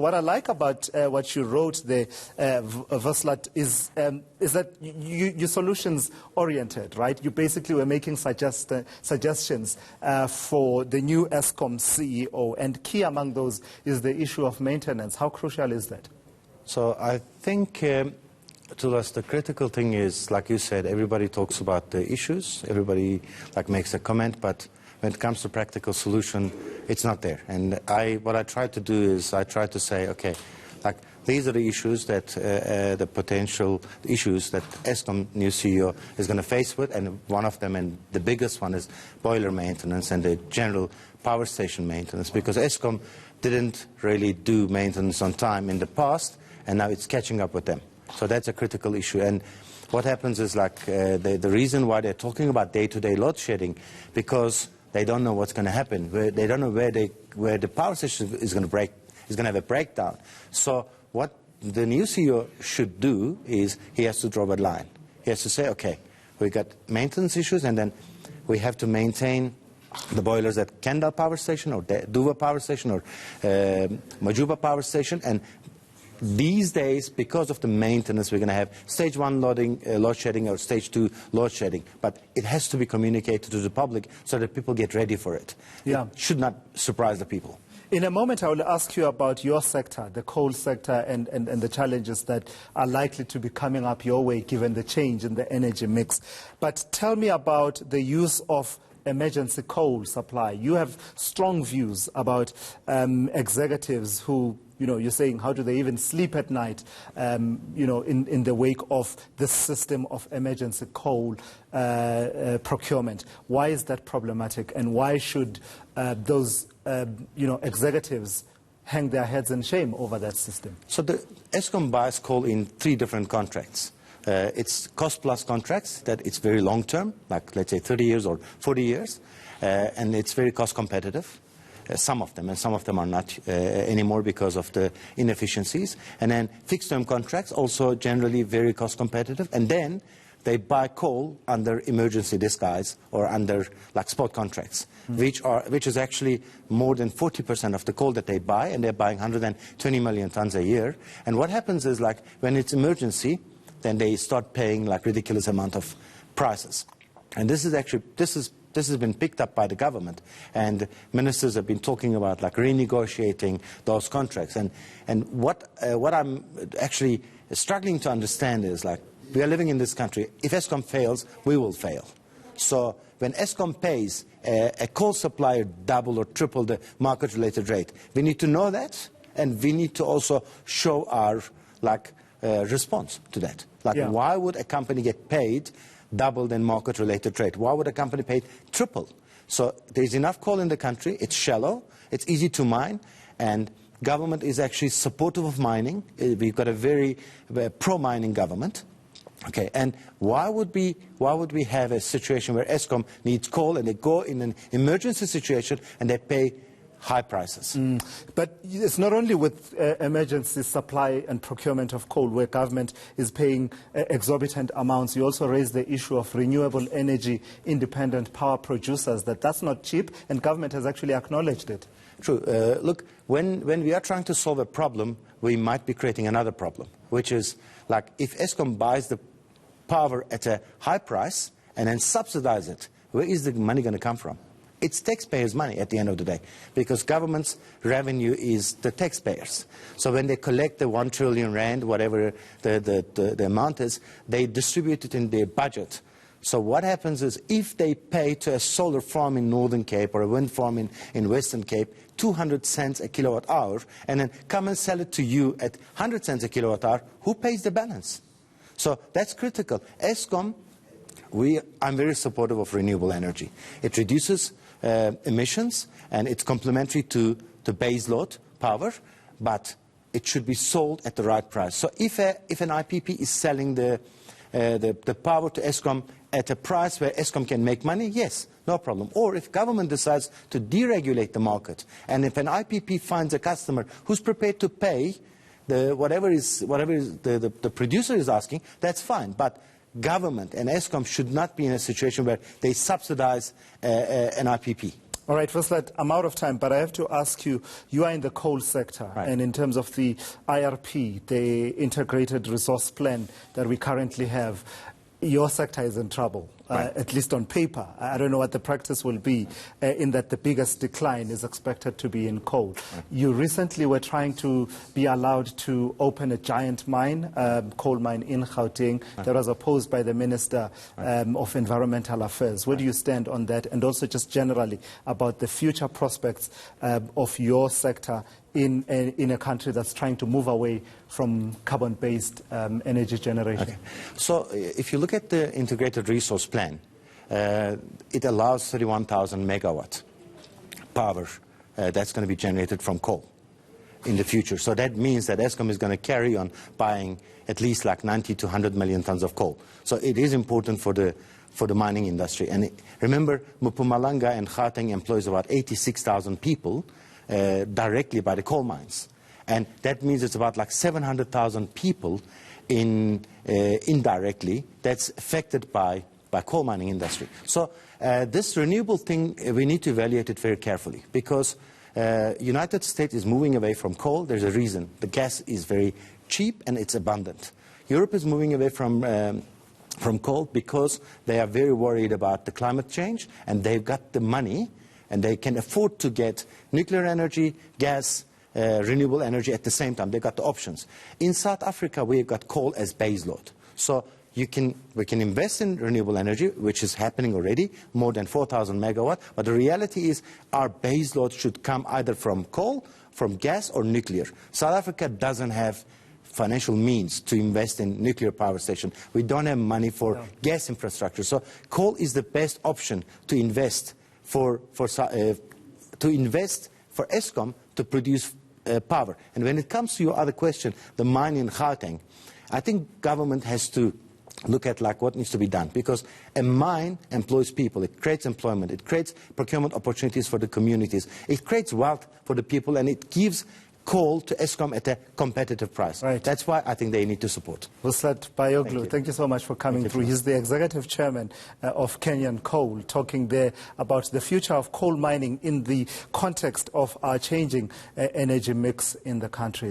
What I like about what you wrote there, Vuslat, is that you're solutions-oriented, right? You basically were making suggestions for the new Eskom CEO, and key among those is the issue of maintenance. How crucial is that? So I think, to us, the critical thing is, like you said, everybody talks about the issues, everybody makes a comment, but when it comes to practical solution, it's not there. And what I try to do is I try to say, okay, these are the issues that the potential issues that Eskom new CEO is going to face with, and one of them, and the biggest one, is boiler maintenance and the general power station maintenance, because Eskom didn't really do maintenance on time in the past, and now it's catching up with them. So that's a critical issue. And what happens is the reason why they're talking about day-to-day load shedding, because they don't know what's going to happen. They don't know where the power station is going to have a breakdown. So what the new CEO should do is he has to draw a line. He has to say, okay, we got maintenance issues, and then we have to maintain the boilers at Kendal Power Station or Duva Power Station or Majuba Power Station. And these days, because of the maintenance, we're going to have stage 1 load shedding or stage 2 load shedding. But it has to be communicated to the public so that people get ready for it. Yeah. It should not surprise the people. In a moment, I will ask you about your sector, the coal sector, and the challenges that are likely to be coming up your way given the change in the energy mix. But tell me about the use of emergency coal supply. You have strong views about executives who, you're saying, how do they even sleep at night, in the wake of this system of emergency coal procurement. Why is that problematic, and why should those, executives hang their heads in shame over that system? So the Eskom buys coal in 3 different contracts. It's cost-plus contracts, that it's very long-term, like let's say 30 years or 40 years, and it's very cost-competitive. Some of them, and some of them are not anymore because of the inefficiencies. And then fixed-term contracts, also generally very cost-competitive. And then they buy coal under emergency disguise or under spot contracts, which is actually more than 40% of the coal that they buy, and they're buying 120 million tons a year. And what happens is, when it's emergency, then they start paying ridiculous amount of prices. And this has been picked up by the government, and ministers have been talking about renegotiating those contracts. And what I'm actually struggling to understand is we are living in this country. If Eskom fails, we will fail. So when Eskom pays a coal supplier double or triple the market-related rate, we need to know that, and we need to also show our response to that. Why would a company get paid double than market-related rate? Why would a company pay triple? So there's enough coal in the country. It's shallow. It's easy to mine. And government is actually supportive of mining. We've got a very pro-mining government. Okay, and why would we have a situation where Eskom needs coal, and they go in an emergency situation and they pay high prices? But it's not only with emergency supply and procurement of coal where government is paying exorbitant amounts. You also raise the issue of renewable energy independent power producers, that's not cheap, and government has actually acknowledged it. True. Look, when we are trying to solve a problem, we might be creating another problem, which is if Eskom buys the power at a high price and then subsidize it, where is the money going to come from? It's taxpayers' money at the end of the day, because government's revenue is the taxpayers. So when they collect the 1 trillion rand, whatever the amount is, they distribute it in their budget. So what happens is, if they pay to a solar farm in Northern Cape or a wind farm in Western Cape 200 cents a kilowatt hour, and then come and sell it to you at 100 cents a kilowatt hour, who pays the balance? So that's critical. Eskom, I'm very supportive of renewable energy. It reduces emissions, and it's complementary to base load power, but it should be sold at the right price. So if an IPP is selling the power to Eskom at a price where Eskom can make money, yes, no problem. Or if government decides to deregulate the market, and if an IPP finds a customer who's prepared to pay whatever the producer is asking, that's fine. But government and Eskom should not be in a situation where they subsidize an IPP. All right, Vuslat, I'm out of time, but I have to ask you, you are in the coal sector, Right. and in terms of the IRP, the Integrated Resource Plan that we currently have, your sector is in trouble, Right. at least on paper. I don't know what the practice will be, in that the biggest decline is expected to be in coal. Right. You recently were trying to be allowed to open a giant mine, coal mine in Gauteng, that was opposed by the Minister of Environmental Affairs. Where do you stand on that? And also just generally about the future prospects of your sector in a country that's trying to move away from carbon-based energy generation. Okay. So if you look at the integrated resource plan, it allows 31,000 megawatt power that's going to be generated from coal in the future. So that means that Eskom is going to carry on buying at least like 90 to 100 million tons of coal. So it is important for the mining industry. And remember, Mpumalanga and Gauteng employs about 86,000 people directly by the coal mines. And that means it's about like 700,000 people indirectly that's affected by coal mining industry. So this renewable thing, we need to evaluate it very carefully because United States is moving away from coal. There's a reason. The gas is very cheap and it's abundant. Europe is moving away from coal because they are very worried about the climate change and they've got the money and they can afford to get nuclear energy, gas, renewable energy at the same time. They've got the options. In South Africa, we've got coal as baseload. So we can invest in renewable energy, which is happening already, more than 4,000 megawatt. But the reality is our baseload should come either from coal, from gas, or nuclear. South Africa doesn't have financial means to invest in nuclear power station. We don't have money for gas infrastructure. So coal is the best option to invest for Eskom to produce power. And when it comes to your other question, the mine in Gauteng, I think government has to look at like what needs to be done because a mine employs people, it creates employment, it creates procurement opportunities for the communities, it creates wealth for the people, and it gives coal to Eskom at a competitive price. Right. That's why I think they need to support. Vuslat Bayoglu, thank you so much for coming through. He's the executive chairman of Kenyan Coal, talking there about the future of coal mining in the context of our changing energy mix in the country.